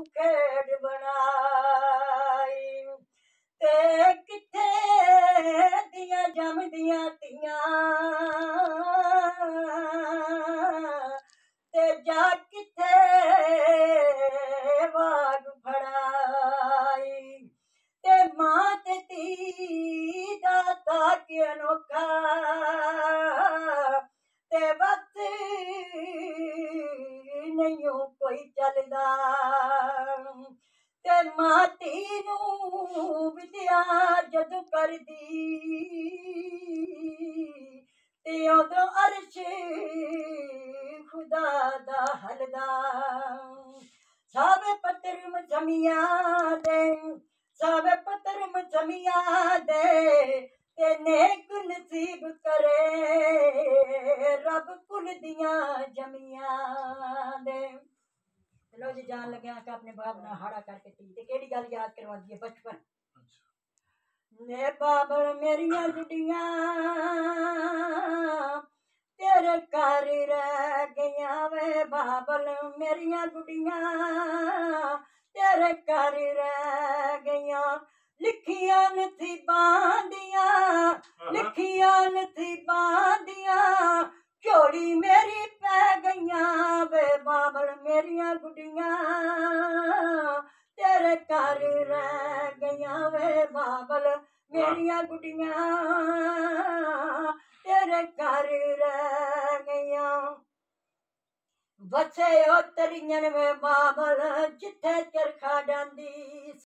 खेड़ बनाई ते किथे दियां जमदियां तियां ते जा किथे बाग फड़ाई ते मां ते धी दा ताके अनोखा ते वक्त नहीं कोई चलदा ते मां धी नूं विद्या जदों करदी ते उदों अर्श खुदा दा हलदा सावे पत्तर मजमिया दे सावे पत्तर मजमिया दे ते नेक नसीब करे रब कुल दियां जमिया दे। लो जी जान लगे आके अपने बाप ना हाड़ा करके ती ते केड़ी गल याद करवांदी है बचपन ने बाबल मेरियां गुडियां तेरे घर रह गईयां वे बाबल मेरियां गुडियां तेरे घर रह गईयां लिखियां नसीबां दियां झोली मेरी पै गईयां वे बाबल मेरियां गुडियां तेरे घर रह गईयां वे बाबल मेरियां गुडियां तेरे घर रह गईयां बसे ओ तरियन वे बाबल जिथे चरखा डांदी